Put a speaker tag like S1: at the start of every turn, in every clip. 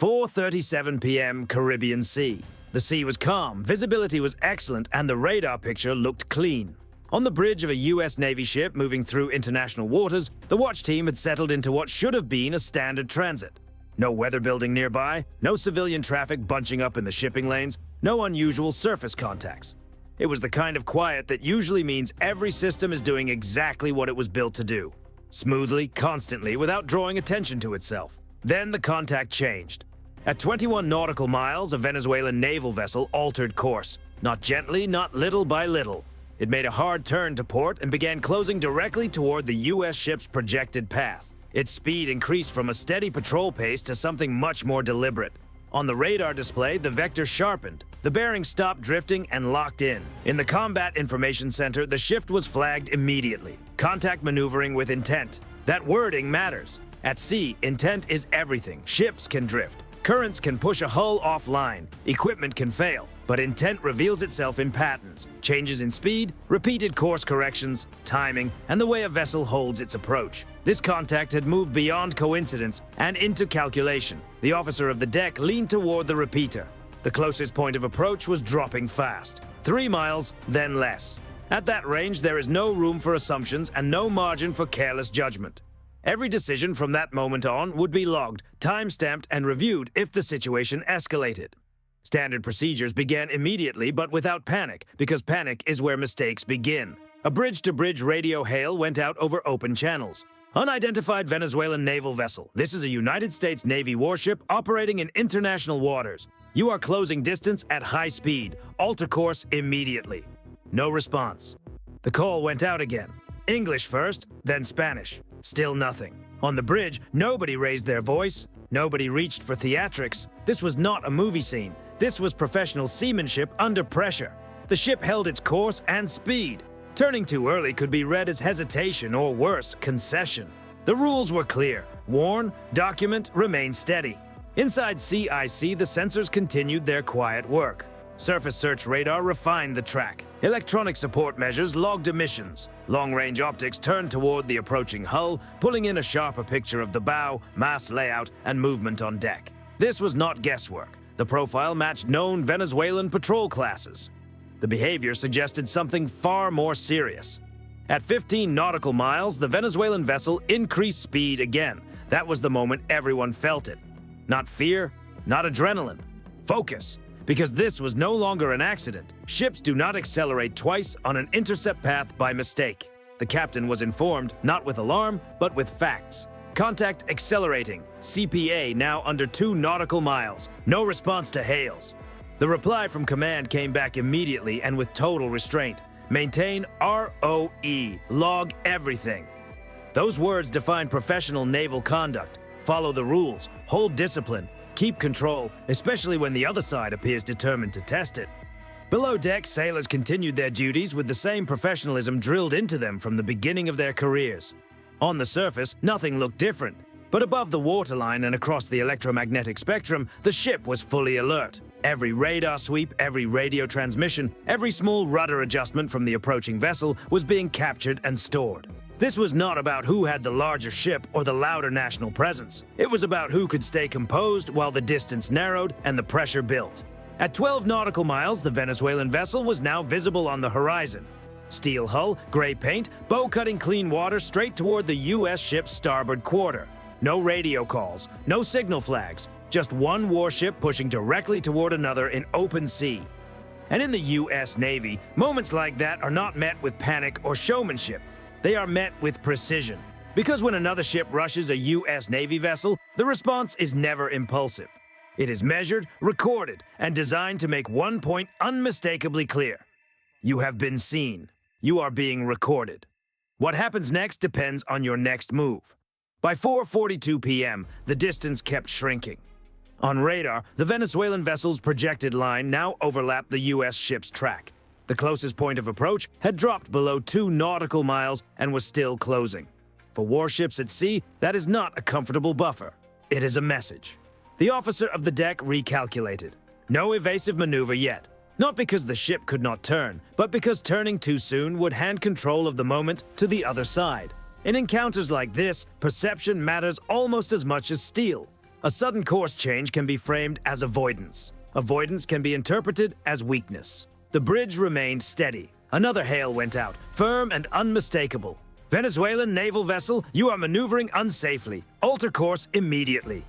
S1: 4:37 p.m. Caribbean Sea. The sea was calm, visibility was excellent, and the radar picture looked clean. On the bridge of a U.S. Navy ship moving through international waters, the watch team had settled into what should have been a standard transit. No weather building nearby, no civilian traffic bunching up in the shipping lanes, no unusual surface contacts. It was the kind of quiet that usually means every system is doing exactly what it was built to do. Smoothly, constantly, without drawing attention to itself. Then the contact changed. At 21 nautical miles, a Venezuelan naval vessel altered course. Not gently, not little by little. It made a hard turn to port and began closing directly toward the U.S. ship's projected path. Its speed increased from a steady patrol pace to something much more deliberate. On the radar display, the vector sharpened. The bearing stopped drifting and locked in. In the Combat Information Center, the shift was flagged immediately. Contact maneuvering with intent. That wording matters. At sea, intent is everything. Ships can drift. Currents can push a hull offline. Equipment can fail. But intent reveals itself in patterns, changes in speed, repeated course corrections, timing, and the way a vessel holds its approach. This contact had moved beyond coincidence and into calculation. The officer of the deck leaned toward the repeater. The closest point of approach was dropping fast. 3 miles, then less. At that range, there is no room for assumptions and no margin for careless judgment. Every decision from that moment on would be logged, time-stamped, and reviewed if the situation escalated. Standard procedures began immediately but without panic, because panic is where mistakes begin. A bridge-to-bridge radio hail went out over open channels. Unidentified Venezuelan naval vessel. This is a United States Navy warship operating in international waters. You are closing distance at high speed. Alter course immediately. No response. The call went out again. English first, then Spanish. Still nothing. On the bridge, nobody raised their voice. Nobody reached for theatrics. This was not a movie scene. This was professional seamanship under pressure. The ship held its course and speed. Turning too early could be read as hesitation or worse, concession. The rules were clear. Warn, document, remain steady. Inside CIC, the sensors continued their quiet work. Surface search radar refined the track. Electronic support measures logged emissions. Long-range optics turned toward the approaching hull, pulling in a sharper picture of the bow, mast layout, and movement on deck. This was not guesswork. The profile matched known Venezuelan patrol classes. The behavior suggested something far more serious. At 15 nautical miles, the Venezuelan vessel increased speed again. That was the moment everyone felt it. Not fear, not adrenaline. Focus. Because this was no longer an accident. Ships do not accelerate twice on an intercept path by mistake. The captain was informed, not with alarm, but with facts. Contact accelerating. CPA now under 2 nautical miles. No response to hails. The reply from command came back immediately and with total restraint. Maintain ROE. Log everything. Those words define professional naval conduct. Follow the rules. Hold discipline. Keep control, especially when the other side appears determined to test it. Below deck, sailors continued their duties with the same professionalism drilled into them from the beginning of their careers. On the surface, nothing looked different, but above the waterline and across the electromagnetic spectrum, the ship was fully alert. Every radar sweep, every radio transmission, every small rudder adjustment from the approaching vessel was being captured and stored. This was not about who had the larger ship or the louder national presence. It was about who could stay composed while the distance narrowed and the pressure built. At 12 nautical miles, the Venezuelan vessel was now visible on the horizon. Steel hull, gray paint, bow cutting clean water straight toward the U.S. ship's starboard quarter. No radio calls, no signal flags, just one warship pushing directly toward another in open sea. And in the U.S. Navy, moments like that are not met with panic or showmanship. They are met with precision. Because when another ship rushes a U.S. Navy vessel, the response is never impulsive. It is measured, recorded, and designed to make one point unmistakably clear. You have been seen. You are being recorded. What happens next depends on your next move. By 4:42 p.m., the distance kept shrinking. On radar, the Venezuelan vessel's projected line now overlapped the U.S. ship's track. The closest point of approach had dropped below 2 nautical miles and was still closing. For warships at sea, that is not a comfortable buffer. It is a message. The officer of the deck recalculated. No evasive maneuver yet. Not because the ship could not turn, but because turning too soon would hand control of the moment to the other side. In encounters like this, perception matters almost as much as steel. A sudden course change can be framed as avoidance. Avoidance can be interpreted as weakness. The bridge remained steady. Another hail went out, firm and unmistakable. Venezuelan naval vessel, you are maneuvering unsafely. Alter course immediately.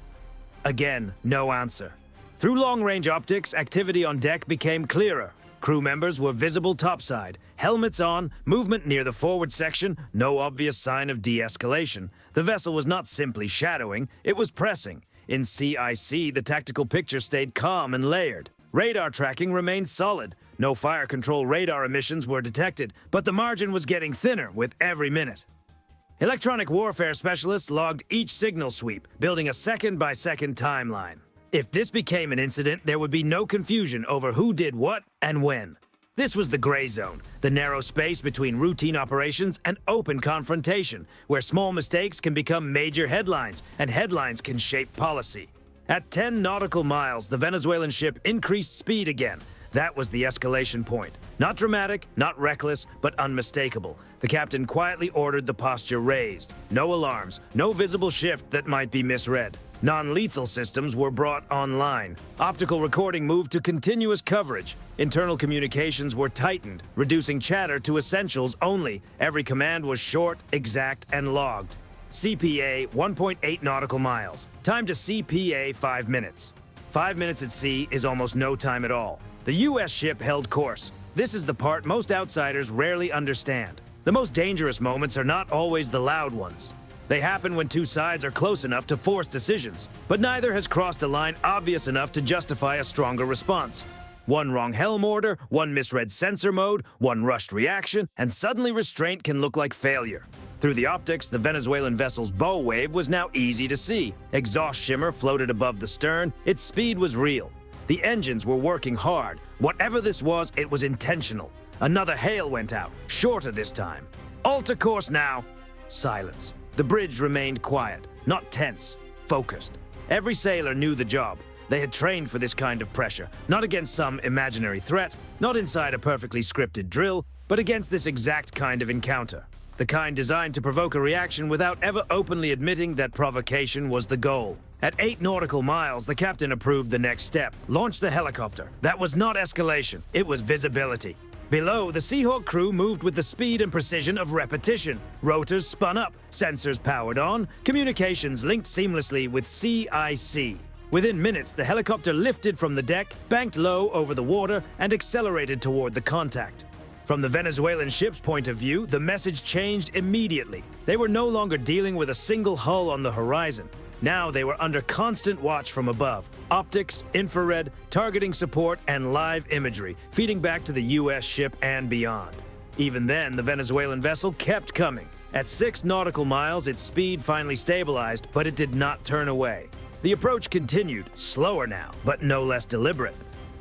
S1: Again, no answer. Through long-range optics, activity on deck became clearer. Crew members were visible topside, helmets on, movement near the forward section, no obvious sign of de-escalation. The vessel was not simply shadowing, it was pressing. In CIC, the tactical picture stayed calm and layered. Radar tracking remained solid. No fire control radar emissions were detected, but the margin was getting thinner with every minute. Electronic warfare specialists logged each signal sweep, building a second-by-second timeline. If this became an incident, there would be no confusion over who did what and when. This was the gray zone, the narrow space between routine operations and open confrontation, where small mistakes can become major headlines, and headlines can shape policy. At 10 nautical miles, the Venezuelan ship increased speed again. That was the escalation point. Not dramatic, not reckless, but unmistakable. The captain quietly ordered the posture raised. No alarms, no visible shift that might be misread. Non-lethal systems were brought online. Optical recording moved to continuous coverage. Internal communications were tightened, reducing chatter to essentials only. Every command was short, exact, and logged. CPA 1.8 nautical miles. Time to CPA 5 minutes. 5 minutes at sea is almost no time at all. The U.S. ship held course. This is the part most outsiders rarely understand. The most dangerous moments are not always the loud ones. They happen when two sides are close enough to force decisions, but neither has crossed a line obvious enough to justify a stronger response. One wrong helm order, one misread sensor mode, one rushed reaction, and suddenly restraint can look like failure. Through the optics, the Venezuelan vessel's bow wave was now easy to see. Exhaust shimmer floated above the stern. Its speed was real. The engines were working hard. Whatever this was, it was intentional. Another hail went out, shorter this time. Alter course now. Silence. The bridge remained quiet, not tense, focused. Every sailor knew the job. They had trained for this kind of pressure, not against some imaginary threat, not inside a perfectly scripted drill, but against this exact kind of encounter. The kind designed to provoke a reaction without ever openly admitting that provocation was the goal. At 8 nautical miles, the captain approved the next step, launched the helicopter. That was not escalation, it was visibility. Below, the Seahawk crew moved with the speed and precision of repetition. Rotors spun up, sensors powered on, communications linked seamlessly with CIC. Within minutes, the helicopter lifted from the deck, banked low over the water, and accelerated toward the contact. From the Venezuelan ship's point of view, the message changed immediately. They were no longer dealing with a single hull on the horizon. Now they were under constant watch from above. Optics, infrared, targeting support, and live imagery, feeding back to the U.S. ship and beyond. Even then, the Venezuelan vessel kept coming. At 6 nautical miles, its speed finally stabilized, but it did not turn away. The approach continued, slower now, but no less deliberate.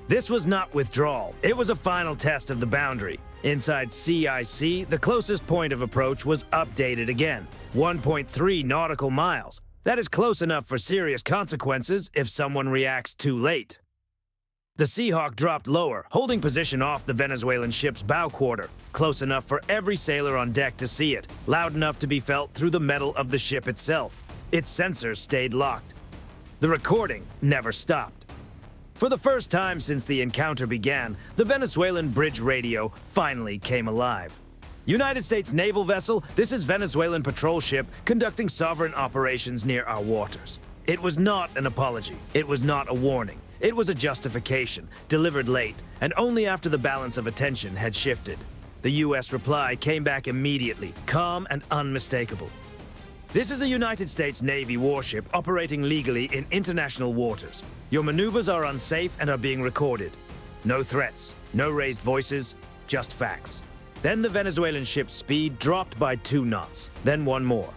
S1: This was not withdrawal. It was a final test of the boundary. Inside CIC, the closest point of approach was updated again, 1.3 nautical miles. That is close enough for serious consequences if someone reacts too late. The Seahawk dropped lower, holding position off the Venezuelan ship's bow quarter, close enough for every sailor on deck to see it, loud enough to be felt through the metal of the ship itself. Its sensors stayed locked. The recording never stopped. For the first time since the encounter began, the Venezuelan bridge radio finally came alive. United States naval vessel, this is Venezuelan patrol ship conducting sovereign operations near our waters. It was not an apology. It was not a warning. It was a justification, delivered late, and only after the balance of attention had shifted. The U.S. reply came back immediately, calm and unmistakable. This is a United States Navy warship operating legally in international waters. Your maneuvers are unsafe and are being recorded. No threats, no raised voices, just facts. Then the Venezuelan ship's speed dropped by 2 knots, then one more.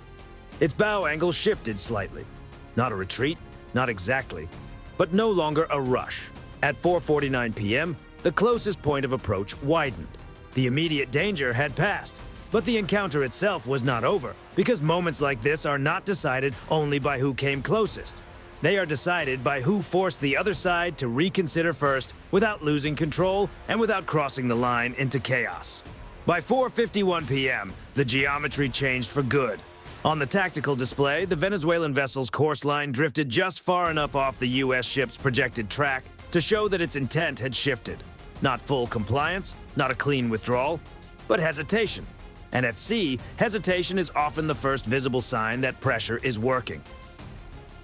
S1: Its bow angle shifted slightly. Not a retreat, not exactly, but no longer a rush. At 4:49 p.m., the closest point of approach widened. The immediate danger had passed, but the encounter itself was not over, because moments like this are not decided only by who came closest. They are decided by who forced the other side to reconsider first without losing control and without crossing the line into chaos. By 4:51 p.m., the geometry changed for good. On the tactical display, the Venezuelan vessel's course line drifted just far enough off the U.S. ship's projected track to show that its intent had shifted. Not full compliance, not a clean withdrawal, but hesitation. And at sea, hesitation is often the first visible sign that pressure is working.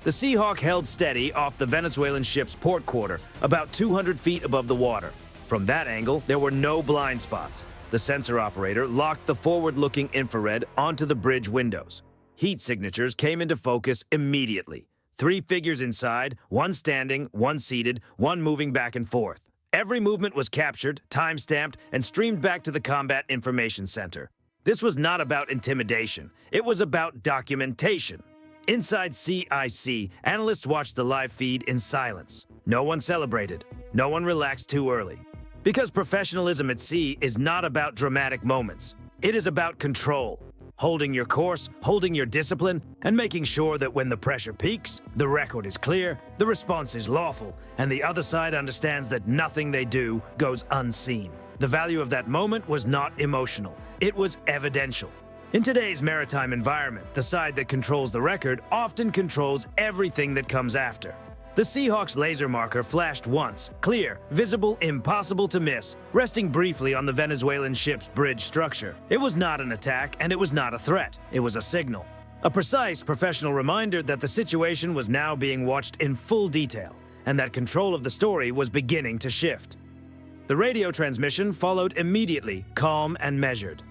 S1: The Seahawk held steady off the Venezuelan ship's port quarter, about 200 feet above the water. From that angle, there were no blind spots. The sensor operator locked the forward-looking infrared onto the bridge windows. Heat signatures came into focus immediately. 3 figures inside, one standing, one seated, one moving back and forth. Every movement was captured, time-stamped, and streamed back to the Combat Information Center. This was not about intimidation. It was about documentation. Inside CIC, analysts watched the live feed in silence. No one celebrated. No one relaxed too early. Because professionalism at sea is not about dramatic moments. It is about control. Holding your course, holding your discipline, and making sure that when the pressure peaks, the record is clear, the response is lawful, and the other side understands that nothing they do goes unseen. The value of that moment was not emotional. It was evidential. In today's maritime environment, the side that controls the record often controls everything that comes after. The Seahawk's laser marker flashed once, clear, visible, impossible to miss, resting briefly on the Venezuelan ship's bridge structure. It was not an attack, and it was not a threat. It was a signal. A precise, professional reminder that the situation was now being watched in full detail, and that control of the story was beginning to shift. The radio transmission followed immediately, calm and measured.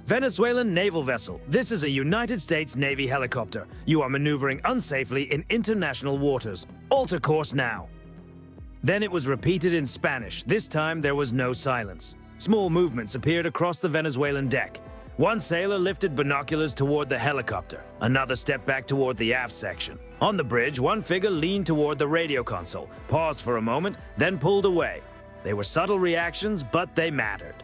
S1: Venezuelan naval vessel, this is a United States Navy helicopter. You are maneuvering unsafely in international waters. Alter course now. Then it was repeated in Spanish. This time there was no silence. Small movements appeared across the Venezuelan deck. One sailor lifted binoculars toward the helicopter. Another stepped back toward the aft section. On the bridge, one figure leaned toward the radio console, paused for a moment, then pulled away. They were subtle reactions, but they mattered.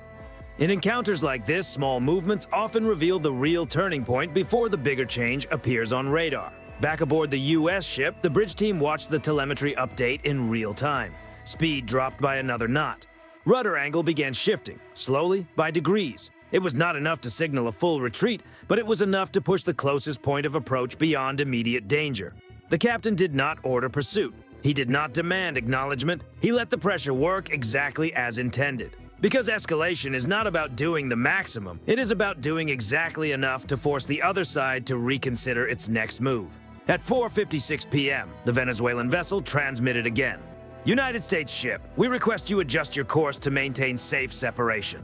S1: In encounters like this, small movements often reveal the real turning point before the bigger change appears on radar. Back aboard the U.S. ship, the bridge team watched the telemetry update in real time. Speed dropped by another knot. Rudder angle began shifting, slowly, by degrees. It was not enough to signal a full retreat, but it was enough to push the closest point of approach beyond immediate danger. The captain did not order pursuit. He did not demand acknowledgement. He let the pressure work exactly as intended. Because escalation is not about doing the maximum, it is about doing exactly enough to force the other side to reconsider its next move. At 4:56 p.m., the Venezuelan vessel transmitted again. United States ship, we request you adjust your course to maintain safe separation.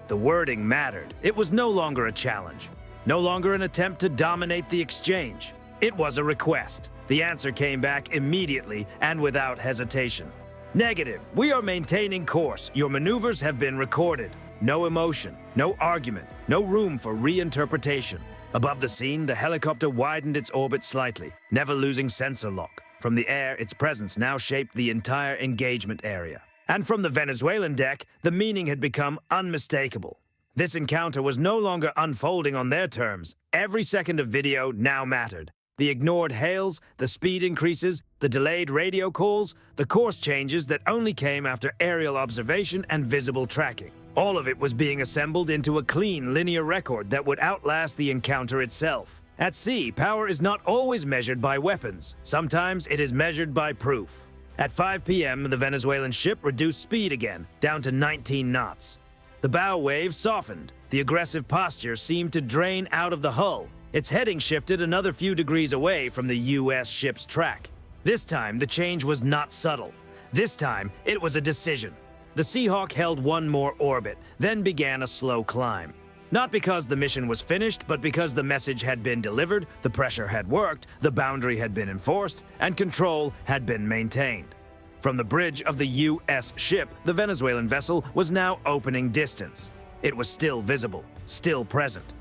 S1: The wording mattered. It was no longer a challenge, no longer an attempt to dominate the exchange. It was a request. The answer came back immediately and without hesitation. Negative. We are maintaining course. Your maneuvers have been recorded. No emotion, no argument, no room for reinterpretation. Above the scene, the helicopter widened its orbit slightly, never losing sensor lock. From the air, its presence now shaped the entire engagement area. And from the Venezuelan deck, the meaning had become unmistakable. This encounter was no longer unfolding on their terms. Every second of video now mattered. The ignored hails, the speed increases, the delayed radio calls, the course changes that only came after aerial observation and visible tracking. All of it was being assembled into a clean, linear record that would outlast the encounter itself. At sea, power is not always measured by weapons. Sometimes it is measured by proof. At 5 p.m., the Venezuelan ship reduced speed again, down to 19 knots. The bow wave softened. The aggressive posture seemed to drain out of the hull. Its heading shifted another few degrees away from the U.S. ship's track. This time, the change was not subtle. This time, it was a decision. The Seahawk held one more orbit, then began a slow climb. Not because the mission was finished, but because the message had been delivered, the pressure had worked, the boundary had been enforced, and control had been maintained. From the bridge of the U.S. ship, the Venezuelan vessel was now opening distance. It was still visible, still present.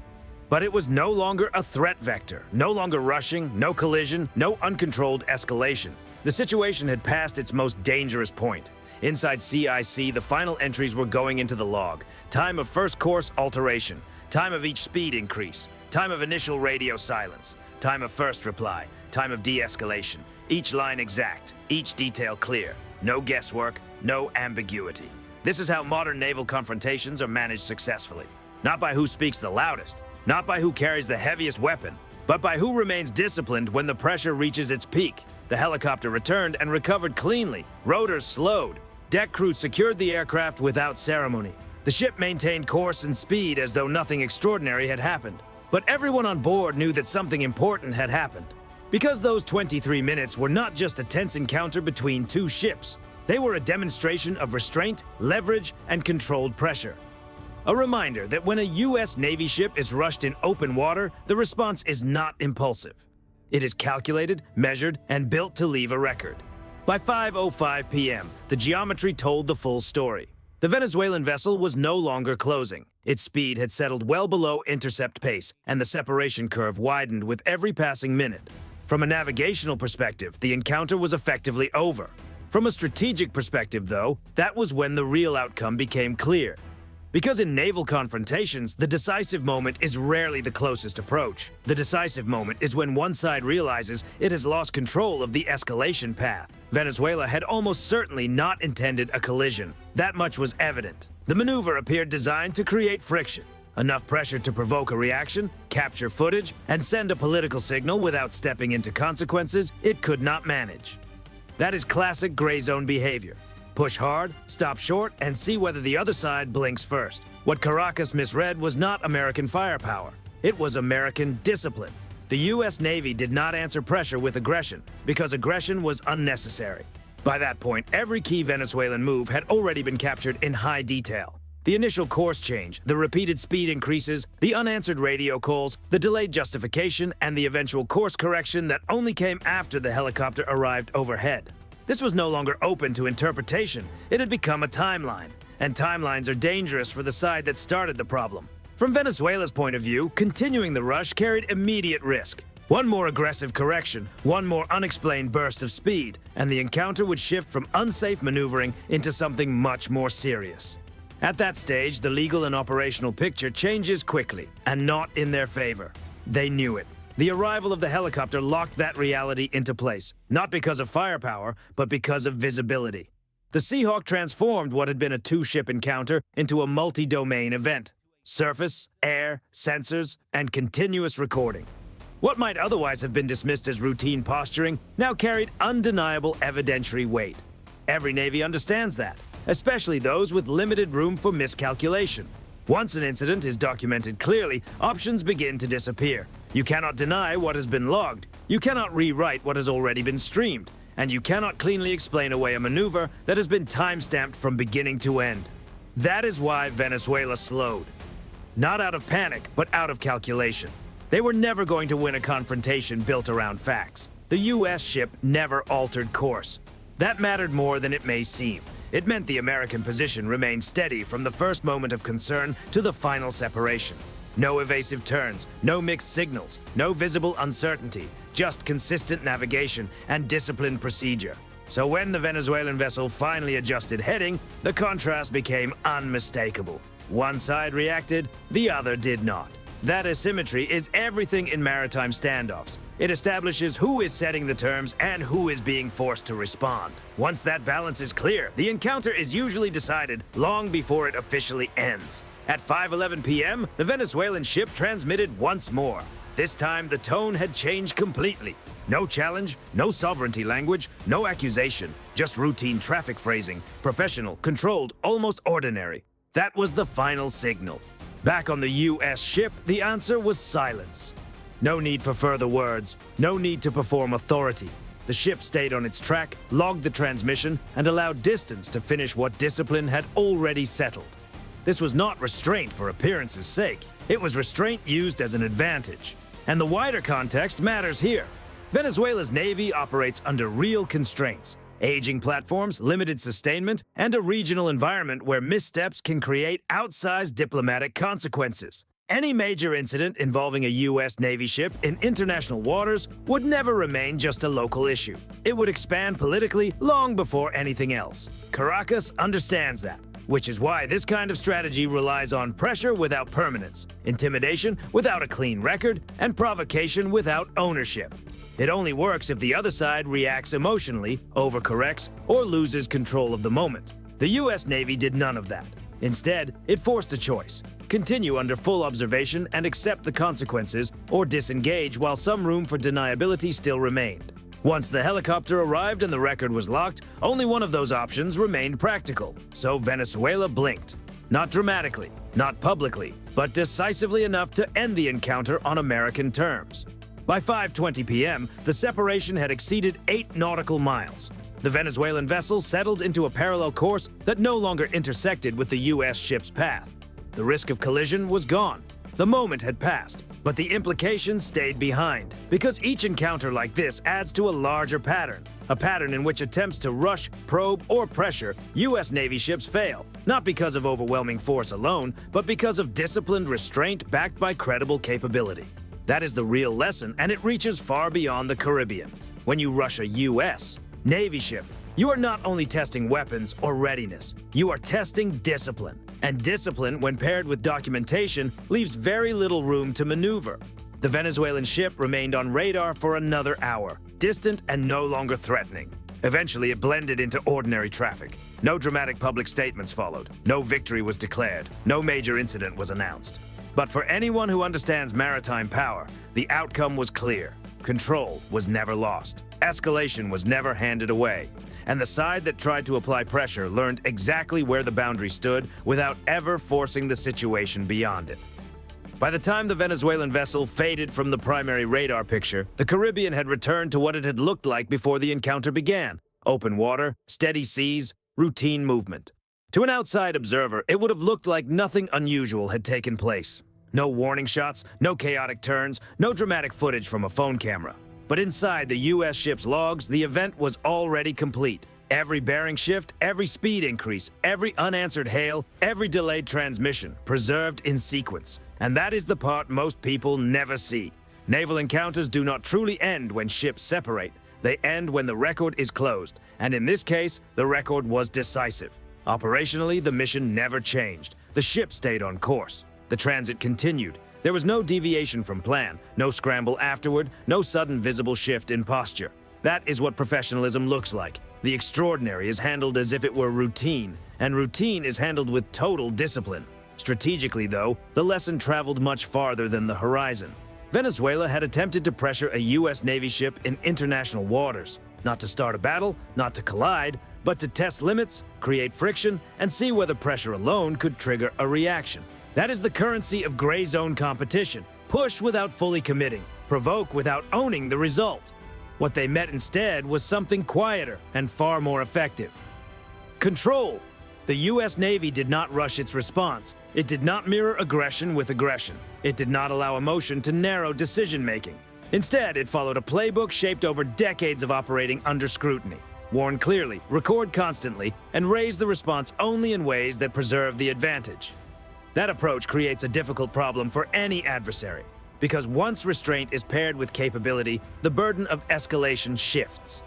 S1: But it was no longer a threat vector, no longer rushing, no collision, no uncontrolled escalation. The situation had passed its most dangerous point. Inside CIC, the final entries were going into the log. Time of first course alteration, time of each speed increase, time of initial radio silence, time of first reply, time of de-escalation. Each line exact, each detail clear. No guesswork, no ambiguity. This is how modern naval confrontations are managed successfully. Not by who speaks the loudest, not by who carries the heaviest weapon, but by who remains disciplined when the pressure reaches its peak. The helicopter returned and recovered cleanly. Rotors slowed. Deck crew secured the aircraft without ceremony. The ship maintained course and speed as though nothing extraordinary had happened. But everyone on board knew that something important had happened. Because those 23 minutes were not just a tense encounter between two ships, they were a demonstration of restraint, leverage, and controlled pressure. A reminder that when a U.S. Navy ship is rushed in open water, the response is not impulsive. It is calculated, measured, and built to leave a record. By 5:05 p.m., the geometry told the full story. The Venezuelan vessel was no longer closing. Its speed had settled well below intercept pace, and the separation curve widened with every passing minute. From a navigational perspective, the encounter was effectively over. From a strategic perspective, though, that was when the real outcome became clear. Because in naval confrontations, the decisive moment is rarely the closest approach. The decisive moment is when one side realizes it has lost control of the escalation path. Venezuela had almost certainly not intended a collision. That much was evident. The maneuver appeared designed to create friction. Enough pressure to provoke a reaction, capture footage, and send a political signal without stepping into consequences it could not manage. That is classic gray zone behavior. Push hard, stop short, and see whether the other side blinks first. What Caracas misread was not American firepower. It was American discipline. The U.S. Navy did not answer pressure with aggression, because aggression was unnecessary. By that point, every key Venezuelan move had already been captured in high detail. The initial course change, the repeated speed increases, the unanswered radio calls, the delayed justification, and the eventual course correction that only came after the helicopter arrived overhead. This was no longer open to interpretation. It had become a timeline, and timelines are dangerous for the side that started the problem. From Venezuela's point of view, continuing the rush carried immediate risk. One more aggressive correction, one more unexplained burst of speed, and the encounter would shift from unsafe maneuvering into something much more serious. At that stage, the legal and operational picture changes quickly, and not in their favor. They knew it. The arrival of the helicopter locked that reality into place, not because of firepower, but because of visibility. The Seahawk transformed what had been a two-ship encounter into a multi-domain event. Surface, air, sensors, and continuous recording. What might otherwise have been dismissed as routine posturing now carried undeniable evidentiary weight. Every Navy understands that, especially those with limited room for miscalculation. Once an incident is documented clearly, options begin to disappear. You cannot deny what has been logged, you cannot rewrite what has already been streamed, and you cannot cleanly explain away a maneuver that has been time-stamped from beginning to end. That is why Venezuela slowed. Not out of panic, but out of calculation. They were never going to win a confrontation built around facts. The U.S. ship never altered course. That mattered more than it may seem. It meant the American position remained steady from the first moment of concern to the final separation. No evasive turns, no mixed signals, no visible uncertainty, just consistent navigation and disciplined procedure. So when the Venezuelan vessel finally adjusted heading, the contrast became unmistakable. One side reacted, the other did not. That asymmetry is everything in maritime standoffs. It establishes who is setting the terms and who is being forced to respond. Once that balance is clear, the encounter is usually decided long before it officially ends. At 5:11 p.m., the Venezuelan ship transmitted once more. This time, the tone had changed completely. No challenge, no sovereignty language, no accusation, just routine traffic phrasing, professional, controlled, almost ordinary. That was the final signal. Back on the U.S. ship, the answer was silence. No need for further words, no need to perform authority. The ship stayed on its track, logged the transmission, and allowed distance to finish what discipline had already settled. This was not restraint for appearance's sake. It was restraint used as an advantage. And the wider context matters here. Venezuela's Navy operates under real constraints. Aging platforms, limited sustainment, and a regional environment where missteps can create outsized diplomatic consequences. Any major incident involving a U.S. Navy ship in international waters would never remain just a local issue. It would expand politically long before anything else. Caracas understands that, which is why this kind of strategy relies on pressure without permanence, intimidation without a clean record, and provocation without ownership. It only works if the other side reacts emotionally, overcorrects, or loses control of the moment. The U.S. Navy did none of that. Instead, it forced a choice. continue under full observation and accept the consequences, or disengage while some room for deniability still remained. Once the helicopter arrived and the record was locked, only one of those options remained practical, so Venezuela blinked. Not dramatically, not publicly, but decisively enough to end the encounter on American terms. By 5:20 p.m., the separation had exceeded 8 nautical miles. The Venezuelan vessel settled into a parallel course that no longer intersected with the U.S. ship's path. The risk of collision was gone. The moment had passed, but the implications stayed behind, because each encounter like this adds to a larger pattern, a pattern in which attempts to rush, probe, or pressure U.S. Navy ships fail, not because of overwhelming force alone, but because of disciplined restraint backed by credible capability. That is the real lesson, and it reaches far beyond the Caribbean. When you rush a U.S. Navy ship, you are not only testing weapons or readiness, you are testing discipline. And discipline, when paired with documentation, leaves very little room to maneuver. The Venezuelan ship remained on radar for another hour, distant and no longer threatening. Eventually, it blended into ordinary traffic. No dramatic public statements followed. No victory was declared. No major incident was announced. But for anyone who understands maritime power, the outcome was clear. Control was never lost. Escalation was never handed away. And the side that tried to apply pressure learned exactly where the boundary stood without ever forcing the situation beyond it. By the time the Venezuelan vessel faded from the primary radar picture, the Caribbean had returned to what it had looked like before the encounter began: open water, steady seas, routine movement. To an outside observer, it would have looked like nothing unusual had taken place. No warning shots, no chaotic turns, no dramatic footage from a phone camera. But inside the U.S. ship's logs, the event was already complete. Every bearing shift, every speed increase, every unanswered hail, every delayed transmission, preserved in sequence. And that is the part most people never see. Naval encounters do not truly end when ships separate. They end when the record is closed. And in this case, the record was decisive. Operationally, the mission never changed. The ship stayed on course. The transit continued. There was no deviation from plan, no scramble afterward, no sudden visible shift in posture. That is what professionalism looks like. The extraordinary is handled as if it were routine, and routine is handled with total discipline. Strategically, though, the lesson traveled much farther than the horizon. Venezuela had attempted to pressure a U.S. Navy ship in international waters, not to start a battle, not to collide, but to test limits, create friction, and see whether pressure alone could trigger a reaction. That is the currency of gray zone competition. Push without fully committing, provoke without owning the result. What they met instead was something quieter and far more effective. Control. The U.S. Navy did not rush its response. It did not mirror aggression with aggression. It did not allow emotion to narrow decision-making. Instead, it followed a playbook shaped over decades of operating under scrutiny. Warn clearly, record constantly, and raise the response only in ways that preserve the advantage. That approach creates a difficult problem for any adversary, because once restraint is paired with capability, the burden of escalation shifts.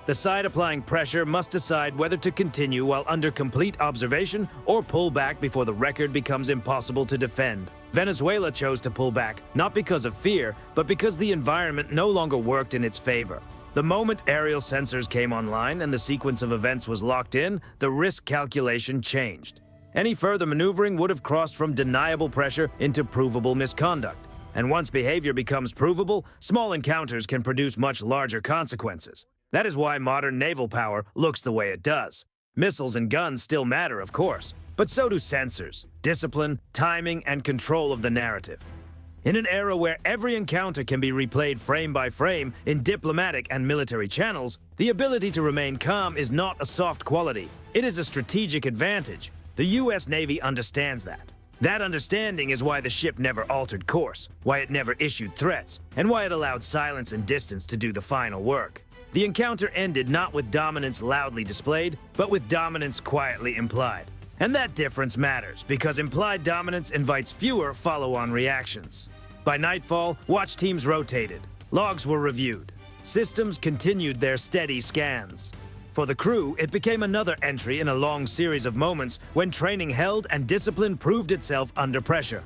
S1: The side applying pressure must decide whether to continue while under complete observation or pull back before the record becomes impossible to defend. Venezuela chose to pull back, not because of fear, but because the environment no longer worked in its favor. The moment aerial sensors came online and the sequence of events was locked in, the risk calculation changed. Any further maneuvering would have crossed from deniable pressure into provable misconduct. And once behavior becomes provable, small encounters can produce much larger consequences. That is why modern naval power looks the way it does. Missiles and guns still matter, of course, but so do sensors, discipline, timing, and control of the narrative. In an era where every encounter can be replayed frame by frame in diplomatic and military channels, the ability to remain calm is not a soft quality. It is a strategic advantage. The U.S. Navy understands that. That understanding is why the ship never altered course, why it never issued threats, and why it allowed silence and distance to do the final work. The encounter ended not with dominance loudly displayed, but with dominance quietly implied. And that difference matters, because implied dominance invites fewer follow-on reactions. By nightfall, watch teams rotated. Logs were reviewed. Systems continued their steady scans. For the crew, it became another entry in a long series of moments when training held and discipline proved itself under pressure.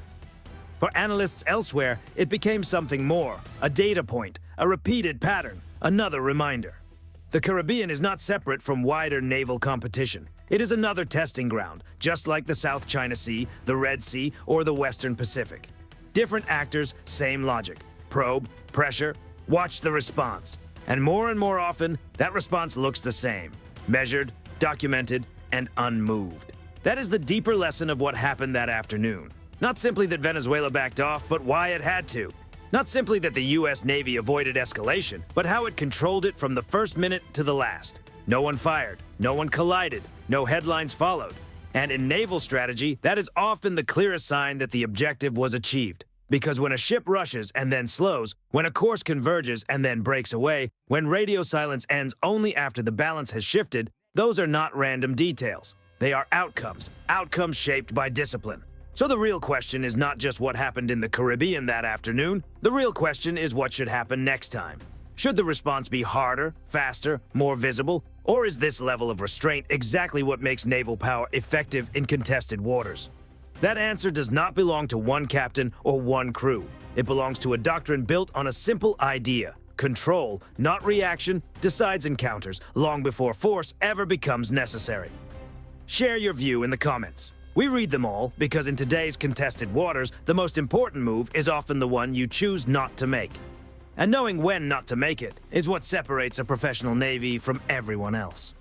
S1: For analysts elsewhere, it became something more, a data point, a repeated pattern, another reminder. The Caribbean is not separate from wider naval competition. It is another testing ground, just like the South China Sea, the Red Sea, or the Western Pacific. Different actors, same logic. Probe, pressure, watch the response. And more often, that response looks the same. Measured, documented, and unmoved. That is the deeper lesson of what happened that afternoon. Not simply that Venezuela backed off, but why it had to. Not simply that the U.S. Navy avoided escalation, but how it controlled it from the first minute to the last. No one fired, no one collided, no headlines followed. And in naval strategy, that is often the clearest sign that the objective was achieved. Because when a ship rushes and then slows, when a course converges and then breaks away, when radio silence ends only after the balance has shifted, those are not random details. They are outcomes shaped by discipline. So the real question is not just what happened in the Caribbean that afternoon. The real question is what should happen next time. Should the response be harder, faster, more visible? Or is this level of restraint exactly what makes naval power effective in contested waters? That answer does not belong to one captain or one crew. It belongs to a doctrine built on a simple idea. Control, not reaction, decides encounters long before force ever becomes necessary. Share your view in the comments. We read them all because in today's contested waters, the most important move is often the one you choose not to make. And knowing when not to make it is what separates a professional Navy from everyone else.